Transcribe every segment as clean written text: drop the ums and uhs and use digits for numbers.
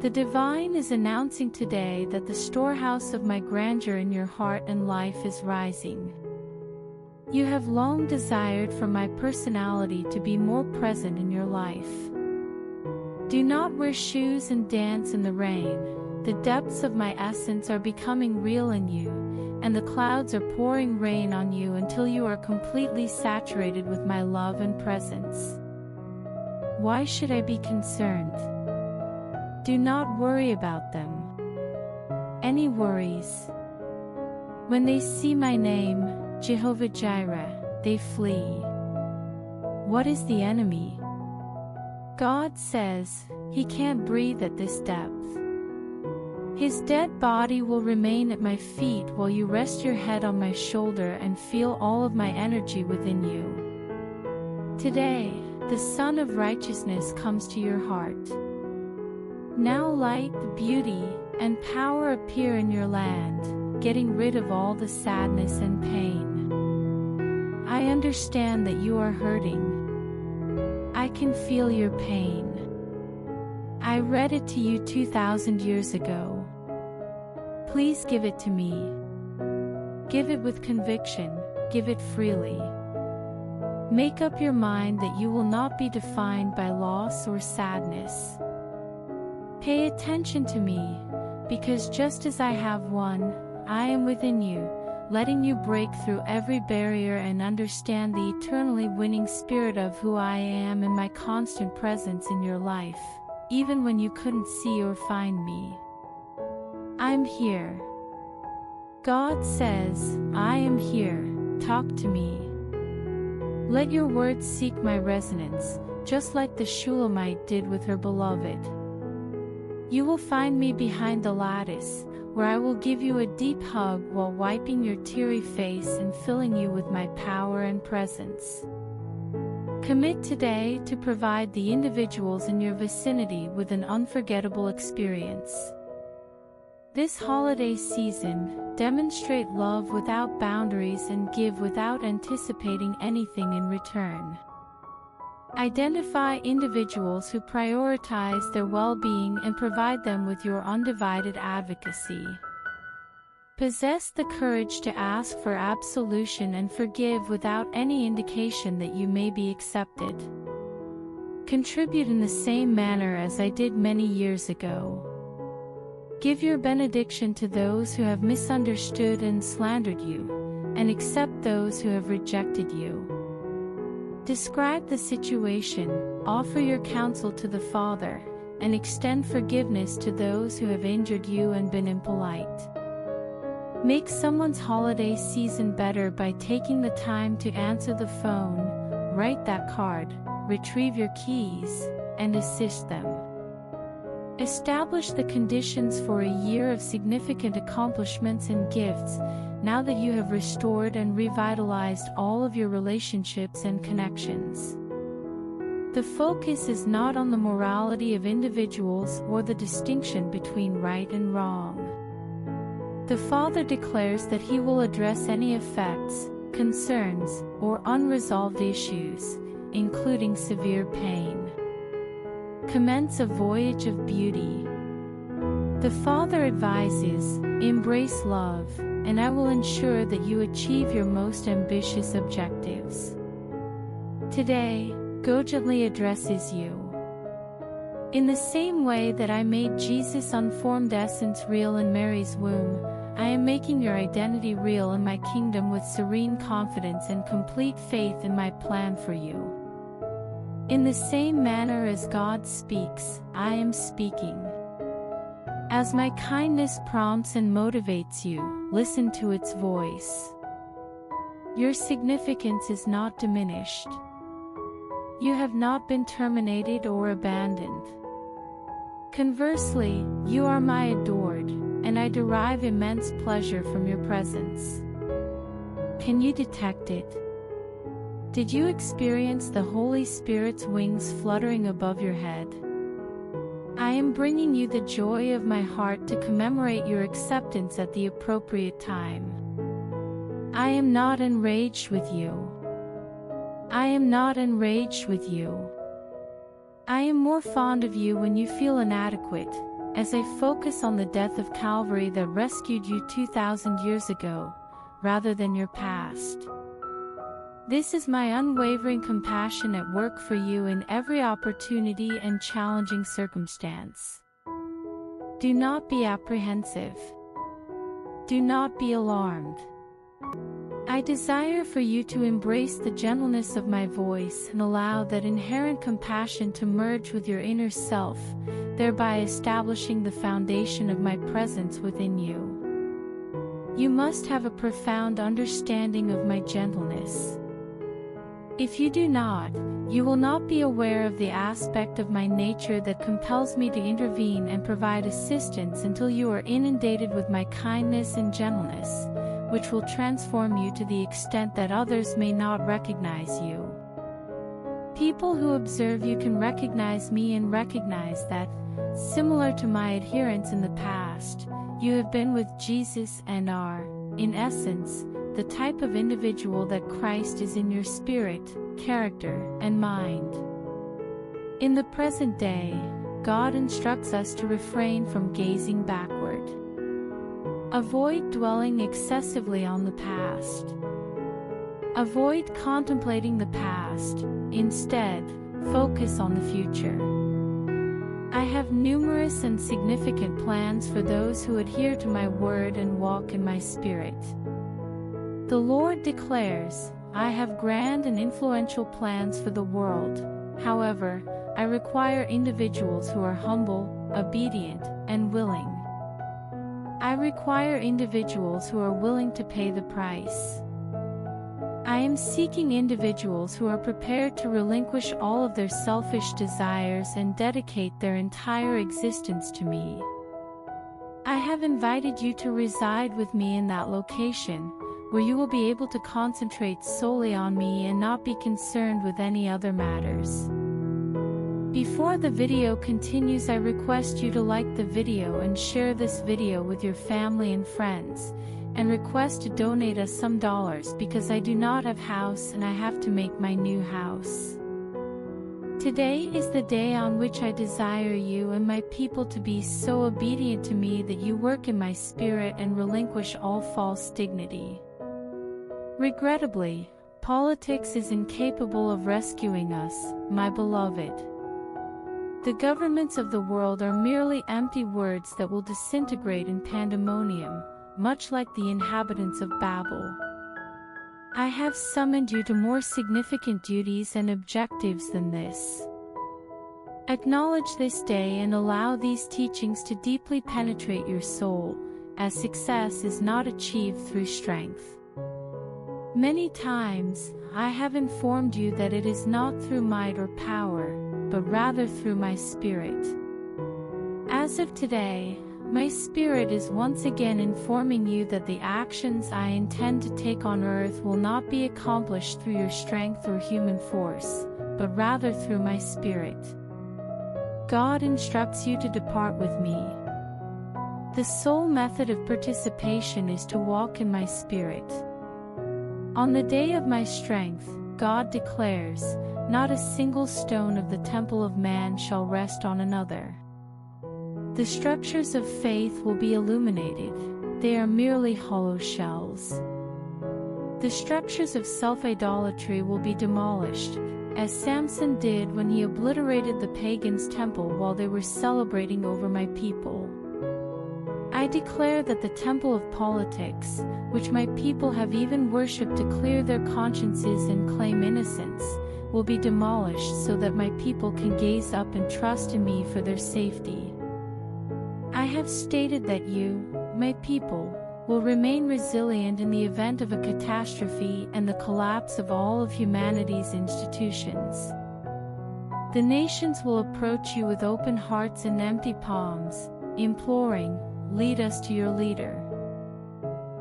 The divine is announcing today that the storehouse of my grandeur in your heart and life is rising. You have long desired for my personality to be more present in your life. Do not wear shoes and dance in the rain. The depths of my essence are becoming real in you, and the clouds are pouring rain on you until you are completely saturated with my love and presence. Why should I be concerned? Do not worry about them. Any worries? When they see my name, Jehovah Jireh, they flee. What is the enemy? God says, he can't breathe at this depth. His dead body will remain at my feet while you rest your head on my shoulder and feel all of my energy within you. Today, the Sun of Righteousness comes to your heart. Now light, beauty, and power appear in your land, getting rid of all the sadness and pain. I understand that you are hurting. I can feel your pain. I read it to you 2,000 years ago. Please give it to me. Give it with conviction, give it freely. Make up your mind that you will not be defined by loss or sadness. Pay attention to me, because just as I have won, I am within you, letting you break through every barrier and understand the eternally winning spirit of who I am and my constant presence in your life, even when you couldn't see or find me. I'm here. God says, I am here, talk to me. Let your words seek my resonance, just like the Shulamite did with her beloved. You will find me behind the lattice, where I will give you a deep hug while wiping your teary face and filling you with my power and presence. Commit today to provide the individuals in your vicinity with an unforgettable experience. This holiday season, demonstrate love without boundaries and give without anticipating anything in return. Identify individuals who prioritize their well-being and provide them with your undivided advocacy. Possess the courage to ask for absolution and forgive without any indication that you may be accepted. Contribute in the same manner as I did many years ago. Give your benediction to those who have misunderstood and slandered you, and accept those who have rejected you. Describe the situation, offer your counsel to the Father, and extend forgiveness to those who have injured you and been impolite. Make someone's holiday season better by taking the time to answer the phone, write that card, retrieve your keys, and assist them. Establish the conditions for a year of significant accomplishments and gifts, now that you have restored and revitalized all of your relationships and connections. The focus is not on the morality of individuals or the distinction between right and wrong. The Father declares that He will address any effects, concerns, or unresolved issues, including severe pain. Commence a voyage of beauty. The Father advises, embrace love, and I will ensure that you achieve your most ambitious objectives. Today, God gently addresses you. In the same way that I made Jesus' unformed essence real in Mary's womb, I am making your identity real in my kingdom with serene confidence and complete faith in my plan for you. In the same manner as God speaks, I am speaking. As my kindness prompts and motivates you, listen to its voice. Your significance is not diminished. You have not been terminated or abandoned. Conversely, you are my adored, and I derive immense pleasure from your presence. Can you detect it? Did you experience the Holy Spirit's wings fluttering above your head? I am bringing you the joy of my heart to commemorate your acceptance at the appropriate time. I am not enraged with you. I am not enraged with you. I am more fond of you when you feel inadequate, as I focus on the death of Calvary that rescued you 2,000 years ago, rather than your past. This is my unwavering compassion at work for you in every opportunity and challenging circumstance. Do not be apprehensive. Do not be alarmed. I desire for you to embrace the gentleness of my voice and allow that inherent compassion to merge with your inner self, thereby establishing the foundation of my presence within you. You must have a profound understanding of my gentleness. If you do not, you will not be aware of the aspect of my nature that compels me to intervene and provide assistance until you are inundated with my kindness and gentleness, which will transform you to the extent that others may not recognize you. People who observe you can recognize me and recognize that, similar to my adherents in the past, you have been with Jesus and are, in essence, the type of individual that Christ is in your spirit, character, and mind. In the present day, God instructs us to refrain from gazing backward. Avoid dwelling excessively on the past. Avoid contemplating the past. Instead, focus on the future. I have numerous and significant plans for those who adhere to my word and walk in my spirit. The Lord declares, I have grand and influential plans for the world. However, I require individuals who are humble, obedient, and willing. I require individuals who are willing to pay the price. I am seeking individuals who are prepared to relinquish all of their selfish desires and dedicate their entire existence to me. I have invited you to reside with me in that location, where you will be able to concentrate solely on me and not be concerned with any other matters. Before the video continues, I request you to like the video and share this video with your family and friends, and request to donate us some dollars because I do not have house and I have to make my new house. Today is the day on which I desire you and my people to be so obedient to me that you work in my spirit and relinquish all false dignity. Regrettably, politics is incapable of rescuing us, my beloved. The governments of the world are merely empty words that will disintegrate in pandemonium, much like the inhabitants of Babel. I have summoned you to more significant duties and objectives than this. Acknowledge this day and allow these teachings to deeply penetrate your soul, as success is not achieved through strength. Many times, I have informed you that it is not through might or power, but rather through my spirit. As of today, my spirit is once again informing you that the actions I intend to take on earth will not be accomplished through your strength or human force, but rather through my spirit. God instructs you to depart with me. The sole method of participation is to walk in my spirit. On the day of my strength, God declares, not a single stone of the temple of man shall rest on another. The structures of faith will be illuminated. They are merely hollow shells. The structures of self-idolatry will be demolished, as Samson did when he obliterated the pagans' temple while they were celebrating over my people. I declare that the temple of politics, which my people have even worshipped to clear their consciences and claim innocence, will be demolished so that my people can gaze up and trust in me for their safety. I have stated that you, my people, will remain resilient in the event of a catastrophe and the collapse of all of humanity's institutions. The nations will approach you with open hearts and empty palms, imploring, lead us to your leader.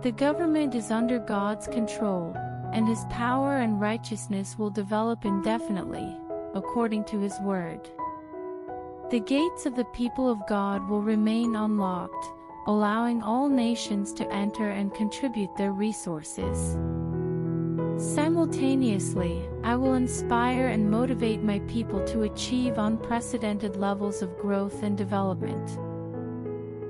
The government is under God's control, and His power and righteousness will develop indefinitely, according to His word. The gates of the people of God will remain unlocked, allowing all nations to enter and contribute their resources. Simultaneously, I will inspire and motivate my people to achieve unprecedented levels of growth and development.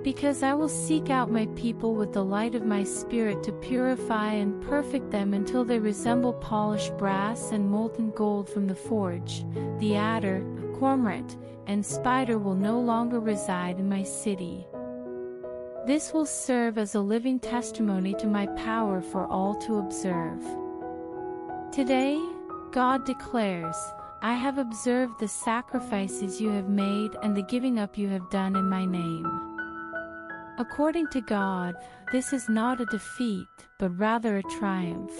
Because I will seek out my people with the light of my spirit to purify and perfect them until they resemble polished brass and molten gold from the forge. The adder, cormorant, and spider will no longer reside in my city. This will serve as a living testimony to my power for all to observe. Today, God declares, I have observed the sacrifices you have made and the giving up you have done in my name. According to God, this is not a defeat, but rather a triumph.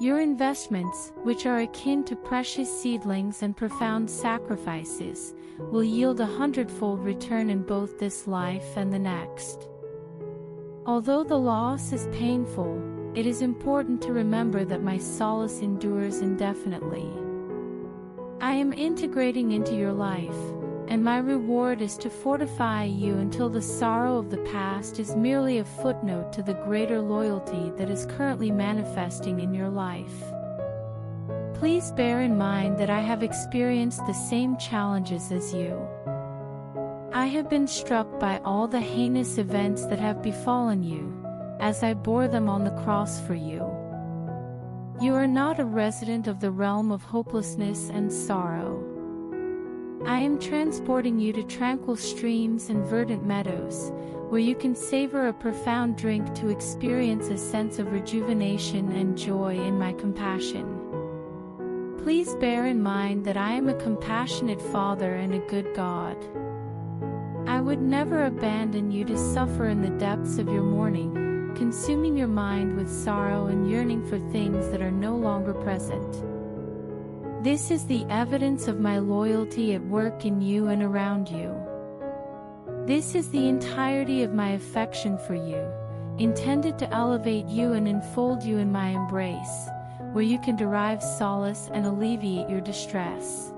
Your investments, which are akin to precious seedlings and profound sacrifices, will yield 100-fold return in both this life and the next. Although the loss is painful, it is important to remember that my solace endures indefinitely. I am integrating into your life, and my reward is to fortify you until the sorrow of the past is merely a footnote to the greater loyalty that is currently manifesting in your life. Please bear in mind that I have experienced the same challenges as you. I have been struck by all the heinous events that have befallen you, as I bore them on the cross for you. You are not a resident of the realm of hopelessness and sorrow. I am transporting you to tranquil streams and verdant meadows, where you can savor a profound drink to experience a sense of rejuvenation and joy in my compassion. Please bear in mind that I am a compassionate Father and a good God. I would never abandon you to suffer in the depths of your mourning, consuming your mind with sorrow and yearning for things that are no longer present. This is the evidence of my loyalty at work in you and around you. This is the entirety of my affection for you, intended to elevate you and enfold you in my embrace, where you can derive solace and alleviate your distress.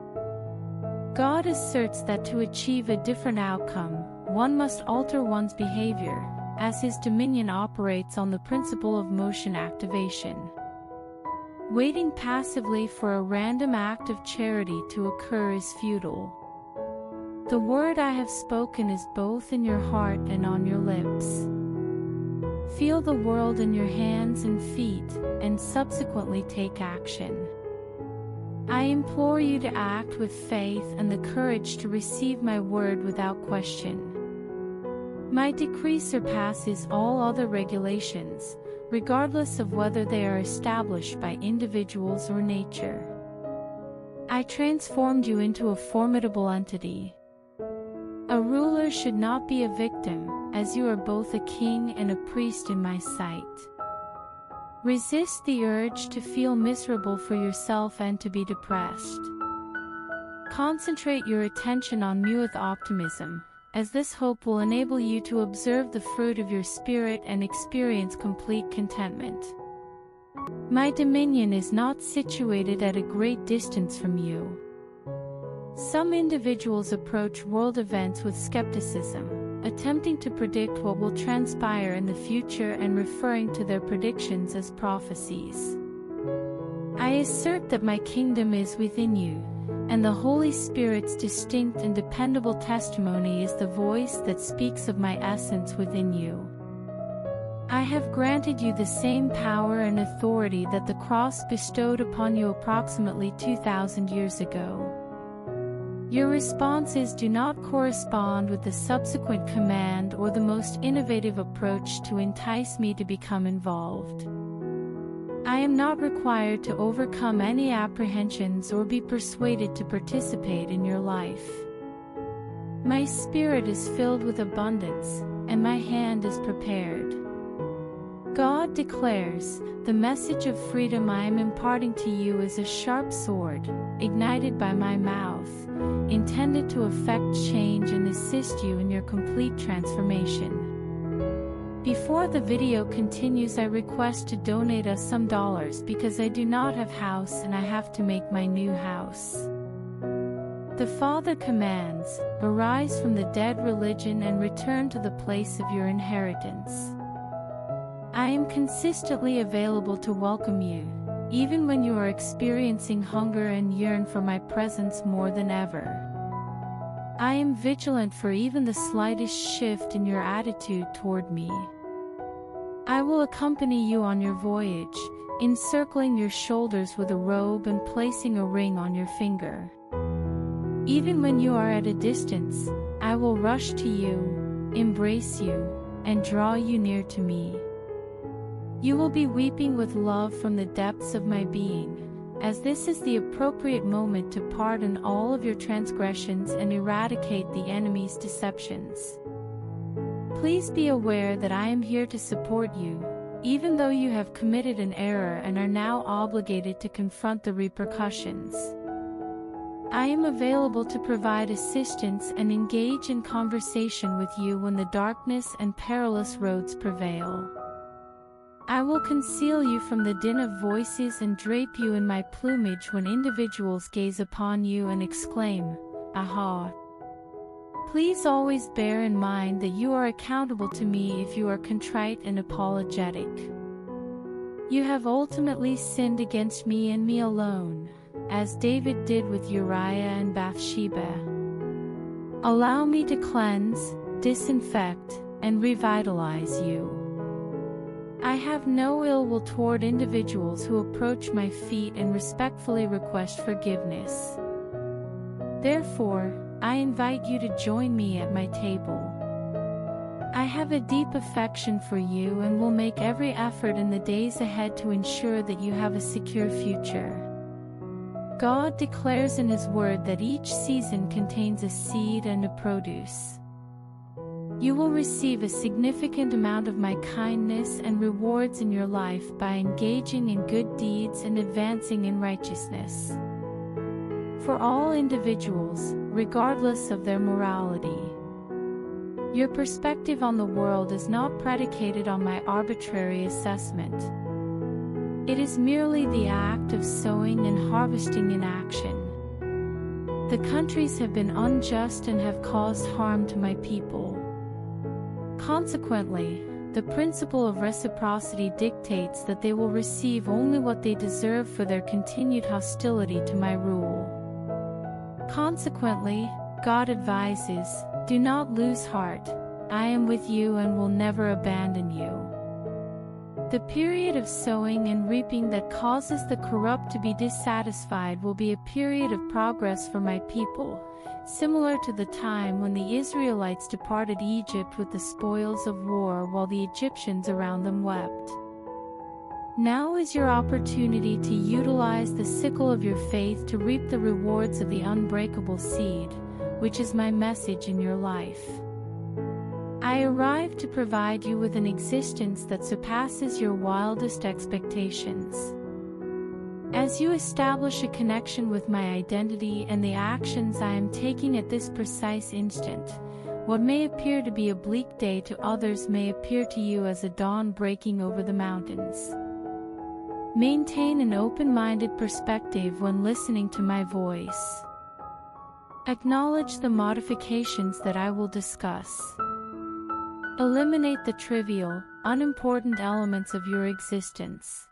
God asserts that to achieve a different outcome, one must alter one's behavior, as his dominion operates on the principle of motion activation. Waiting passively for a random act of charity to occur is futile. The word I have spoken is both in your heart and on your lips. Feel the world in your hands and feet, and subsequently take action. I implore you to act with faith and the courage to receive my word without question. My decree surpasses all other regulations, regardless of whether they are established by individuals or nature. I transformed you into a formidable entity. A ruler should not be a victim, as you are both a king and a priest in my sight. Resist the urge to feel miserable for yourself and to be depressed. Concentrate your attention on me with optimism, as this hope will enable you to observe the fruit of your spirit and experience complete contentment. My dominion is not situated at a great distance from you. Some individuals approach world events with skepticism, attempting to predict what will transpire in the future and referring to their predictions as prophecies. I assert that my kingdom is within you, and the Holy Spirit's distinct and dependable testimony is the voice that speaks of my essence within you. I have granted you the same power and authority that the cross bestowed upon you approximately 2,000 years ago. Your responses do not correspond with the subsequent command or the most innovative approach to entice me to become involved. I am not required to overcome any apprehensions or be persuaded to participate in your life. My spirit is filled with abundance, and my hand is prepared. God declares, the message of freedom I am imparting to you is a sharp sword, ignited by my mouth, intended to effect change and assist you in your complete transformation. Before the video continues, I request to donate us some dollars because I do not have house and I have to make my new house. The Father commands, arise from the dead religion and return to the place of your inheritance. I am consistently available to welcome you, even when you are experiencing hunger and yearn for my presence more than ever. I am vigilant for even the slightest shift in your attitude toward me. I will accompany you on your voyage, encircling your shoulders with a robe and placing a ring on your finger. Even when you are at a distance, I will rush to you, embrace you, and draw you near to me. You will be weeping with love from the depths of my being, as this is the appropriate moment to pardon all of your transgressions and eradicate the enemy's deceptions. Please be aware that I am here to support you, even though you have committed an error and are now obligated to confront the repercussions. I am available to provide assistance and engage in conversation with you when the darkness and perilous roads prevail. I will conceal you from the din of voices and drape you in my plumage when individuals gaze upon you and exclaim, "Aha!" Please always bear in mind that you are accountable to me if you are contrite and apologetic. You have ultimately sinned against me and me alone, as David did with Uriah and Bathsheba. Allow me to cleanse, disinfect, and revitalize you. I have no ill will toward individuals who approach my feet and respectfully request forgiveness. Therefore, I invite you to join me at my table. I have a deep affection for you and will make every effort in the days ahead to ensure that you have a secure future. God declares in His Word that each season contains a seed and a produce. You will receive a significant amount of my kindness and rewards in your life by engaging in good deeds and advancing in righteousness. For all individuals, regardless of their morality. Your perspective on the world is not predicated on my arbitrary assessment. It is merely the act of sowing and harvesting in action. The countries have been unjust and have caused harm to my people. Consequently, the principle of reciprocity dictates that they will receive only what they deserve for their continued hostility to my rule. Consequently, God advises, "Do not lose heart. I am with you and will never abandon you." The period of sowing and reaping that causes the corrupt to be dissatisfied will be a period of progress for my people, similar to the time when the Israelites departed Egypt with the spoils of war while the Egyptians around them wept. Now is your opportunity to utilize the sickle of your faith to reap the rewards of the unbreakable seed, which is my message in your life. I arrived to provide you with an existence that surpasses your wildest expectations. As you establish a connection with my identity and the actions I am taking at this precise instant, what may appear to be a bleak day to others may appear to you as a dawn breaking over the mountains. Maintain an open-minded perspective when listening to my voice. Acknowledge the modifications that I will discuss. Eliminate the trivial, unimportant elements of your existence.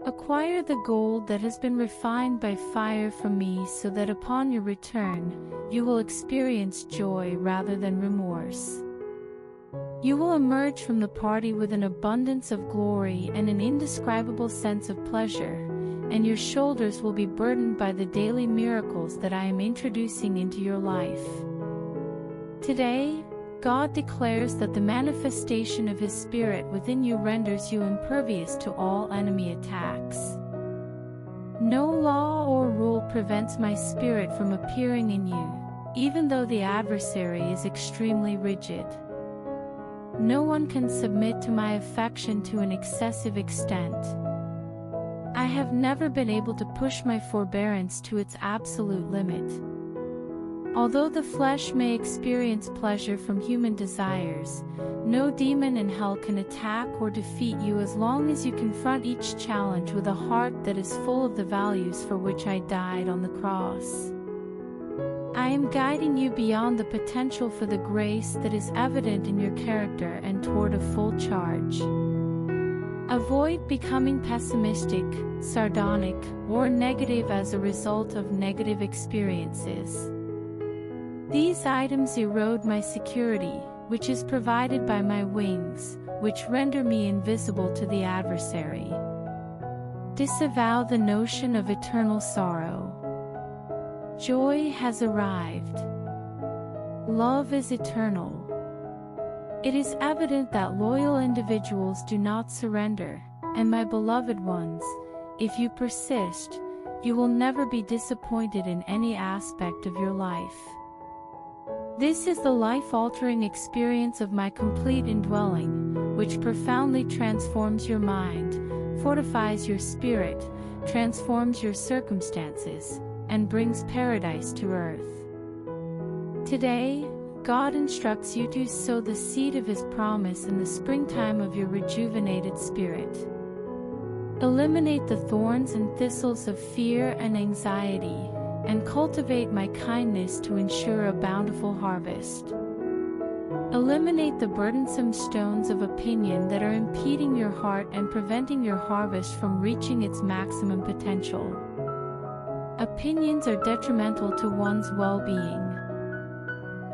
Acquire the gold that has been refined by fire from me so that upon your return, you will experience joy rather than remorse. You will emerge from the party with an abundance of glory and an indescribable sense of pleasure, and your shoulders will be burdened by the daily miracles that I am introducing into your life. Today, God declares that the manifestation of His Spirit within you renders you impervious to all enemy attacks. No law or rule prevents my Spirit from appearing in you, even though the adversary is extremely rigid. No one can submit to my affection to an excessive extent. I have never been able to push my forbearance to its absolute limit. Although the flesh may experience pleasure from human desires, no demon in hell can attack or defeat you as long as you confront each challenge with a heart that is full of the values for which I died on the cross. I am guiding you beyond the potential for the grace that is evident in your character and toward a full charge. Avoid becoming pessimistic, sardonic, or negative as a result of negative experiences. These items erode my security, which is provided by my wings, which render me invisible to the adversary. Disavow the notion of eternal sorrow. Joy has arrived. Love is eternal. It is evident that loyal individuals do not surrender, and my beloved ones, if you persist, you will never be disappointed in any aspect of your life. This is the life-altering experience of my complete indwelling, which profoundly transforms your mind, fortifies your spirit, transforms your circumstances, and brings paradise to earth. Today, God instructs you to sow the seed of His promise in the springtime of your rejuvenated spirit. Eliminate the thorns and thistles of fear and anxiety, and cultivate my kindness to ensure a bountiful harvest. Eliminate the burdensome stones of opinion that are impeding your heart and preventing your harvest from reaching its maximum potential. Opinions are detrimental to one's well-being.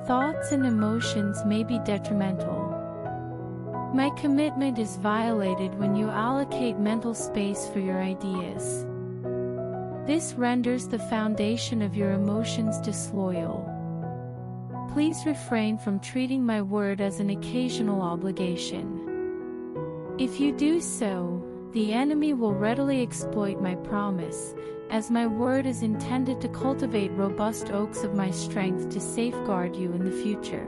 Thoughts and emotions may be detrimental. My commitment is violated when you allocate mental space for your ideas. This renders the foundation of your emotions disloyal. Please refrain from treating my word as an occasional obligation. If you do so, the enemy will readily exploit my promise, as my word is intended to cultivate robust oaks of my strength to safeguard you in the future.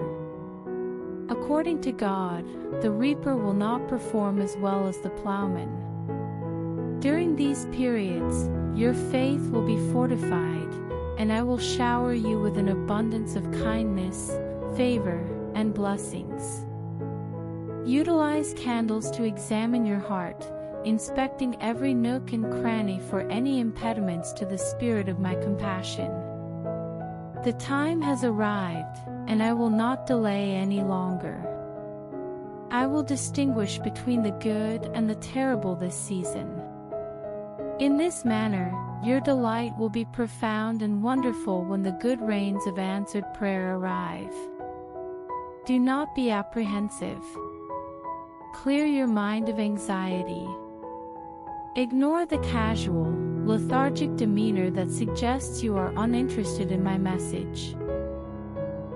According to God, the reaper will not perform as well as the plowman. During these periods, your faith will be fortified, and I will shower you with an abundance of kindness, favor, and blessings. Utilize candles to examine your heart, inspecting every nook and cranny for any impediments to the spirit of my compassion. The time has arrived, and I will not delay any longer. I will distinguish between the good and the terrible this season. In this manner, your delight will be profound and wonderful when the good rains of answered prayer arrive. Do not be apprehensive. Clear your mind of anxiety. Ignore the casual, lethargic demeanor that suggests you are uninterested in my message.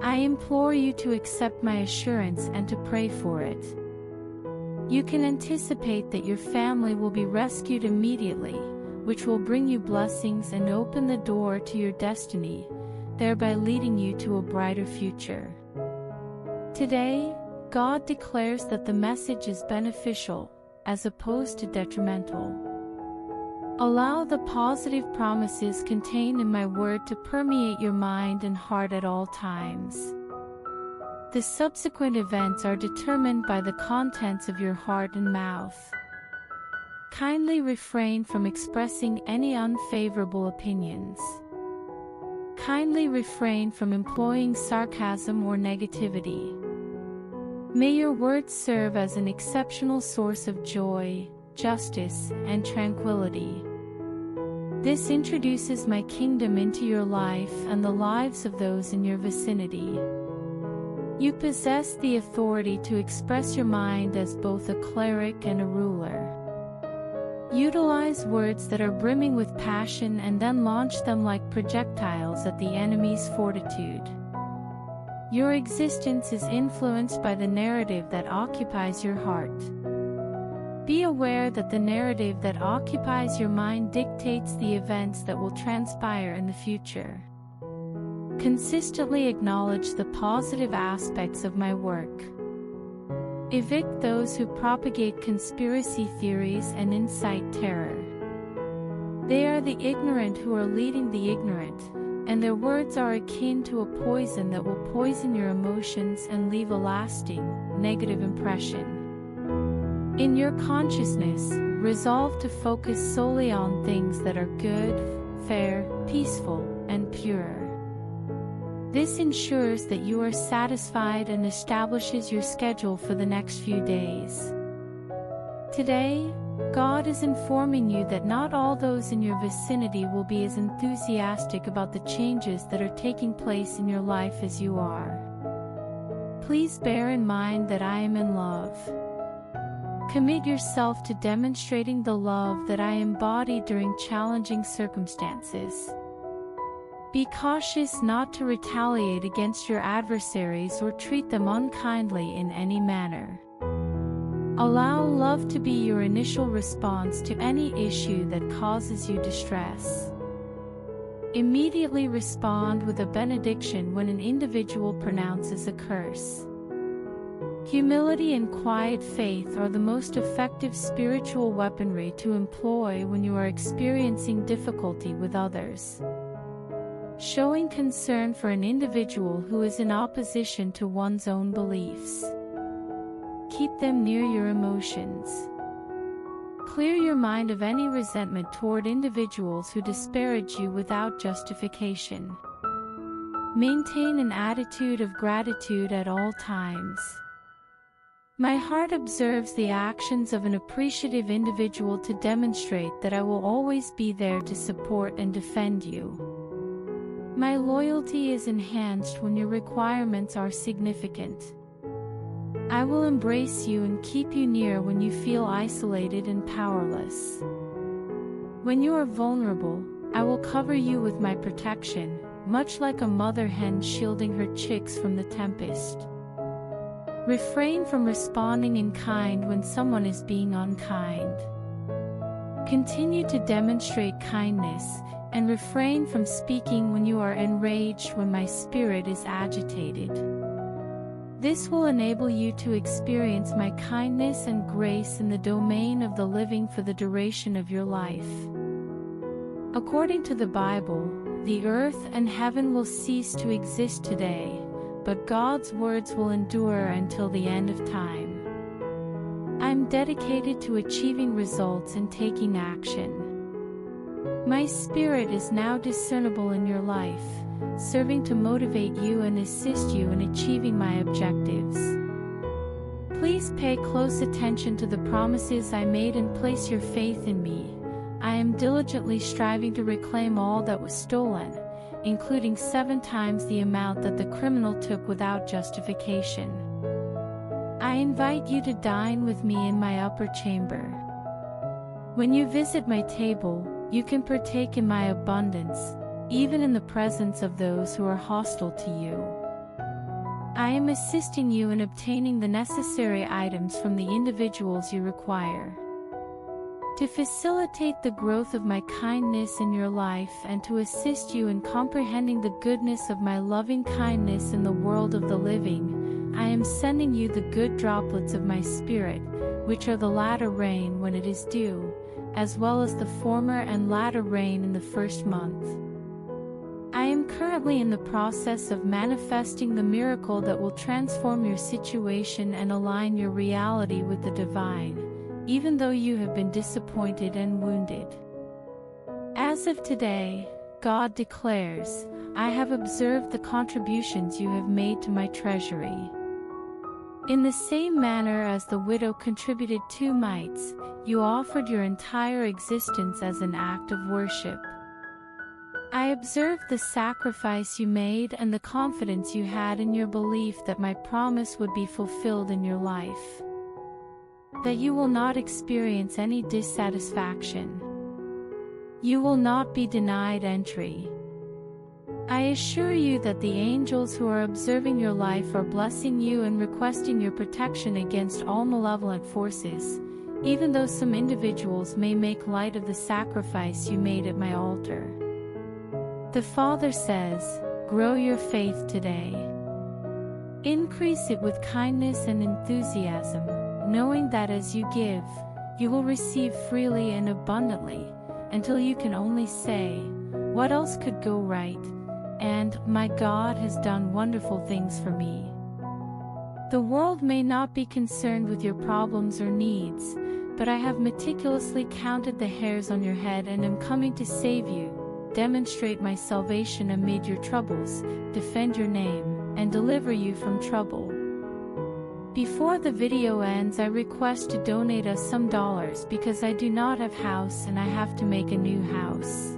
I implore you to accept my assurance and to pray for it. You can anticipate that your family will be rescued immediately, which will bring you blessings and open the door to your destiny, thereby leading you to a brighter future. Today, God declares that the message is beneficial, as opposed to detrimental. Allow the positive promises contained in my word to permeate your mind and heart at all times. The subsequent events are determined by the contents of your heart and mouth. Kindly refrain from expressing any unfavorable opinions. Kindly refrain from employing sarcasm or negativity. May your words serve as an exceptional source of joy, justice, and tranquility. This introduces my kingdom into your life and the lives of those in your vicinity. You possess the authority to express your mind as both a cleric and a ruler. Utilize words that are brimming with passion and then launch them like projectiles at the enemy's fortitude. Your existence is influenced by the narrative that occupies your heart. Be aware that the narrative that occupies your mind dictates the events that will transpire in the future. Consistently acknowledge the positive aspects of my work. Evict those who propagate conspiracy theories and incite terror. They are the ignorant who are leading the ignorant, and their words are akin to a poison that will poison your emotions and leave a lasting, negative impression. In your consciousness, resolve to focus solely on things that are good, fair, peaceful, and pure. This ensures that you are satisfied and establishes your schedule for the next few days. Today, God is informing you that not all those in your vicinity will be as enthusiastic about the changes that are taking place in your life as you are. Please bear in mind that I am in love. Commit yourself to demonstrating the love that I embody during challenging circumstances. Be cautious not to retaliate against your adversaries or treat them unkindly in any manner. Allow love to be your initial response to any issue that causes you distress. Immediately respond with a benediction when an individual pronounces a curse. Humility and quiet faith are the most effective spiritual weaponry to employ when you are experiencing difficulty with others. Showing concern for an individual who is in opposition to one's own beliefs. Keep them near your emotions. Clear your mind of any resentment toward individuals who disparage you without justification. Maintain an attitude of gratitude at all times. My heart observes the actions of an appreciative individual to demonstrate that I will always be there to support and defend you. My loyalty is enhanced when your requirements are significant. I will embrace you and keep you near when you feel isolated and powerless. When you are vulnerable, I will cover you with my protection, much like a mother hen shielding her chicks from the tempest. Refrain from responding in kind when someone is being unkind. Continue to demonstrate kindness, and refrain from speaking when you are enraged when my spirit is agitated. This will enable you to experience my kindness and grace in the domain of the living for the duration of your life. According to the Bible, the earth and heaven will cease to exist today, but God's words will endure until the end of time. I am dedicated to achieving results and taking action. My spirit is now discernible in your life, serving to motivate you and assist you in achieving my objectives. Please pay close attention to the promises I made and place your faith in me. I am diligently striving to reclaim all that was stolen, including 7 times the amount that the criminal took without justification. I invite you to dine with me in my upper chamber. When you visit my table, you can partake in my abundance, even in the presence of those who are hostile to you. I am assisting you in obtaining the necessary items from the individuals you require. To facilitate the growth of my kindness in your life and to assist you in comprehending the goodness of my loving kindness in the world of the living, I am sending you the good droplets of my Spirit, which are the latter rain when it is due, as well as the former and latter rain in the first month. I am currently in the process of manifesting the miracle that will transform your situation and align your reality with the divine, even though you have been disappointed and wounded. As of today, God declares, I have observed the contributions you have made to my treasury. In the same manner as the widow contributed 2 mites, you offered your entire existence as an act of worship. I observed the sacrifice you made and the confidence you had in your belief that my promise would be fulfilled in your life. That you will not experience any dissatisfaction. You will not be denied entry. I assure you that the angels who are observing your life are blessing you and requesting your protection against all malevolent forces, even though some individuals may make light of the sacrifice you made at my altar. The Father says, grow your faith today. Increase it with kindness and enthusiasm, knowing that as you give, you will receive freely and abundantly, until you can only say, what else could go right? And, my God has done wonderful things for me. The world may not be concerned with your problems or needs, but I have meticulously counted the hairs on your head and am coming to save you, demonstrate my salvation amid your troubles, defend your name, and deliver you from trouble. Before the video ends, I request to donate us some dollars because I do not have house and I have to make a new house.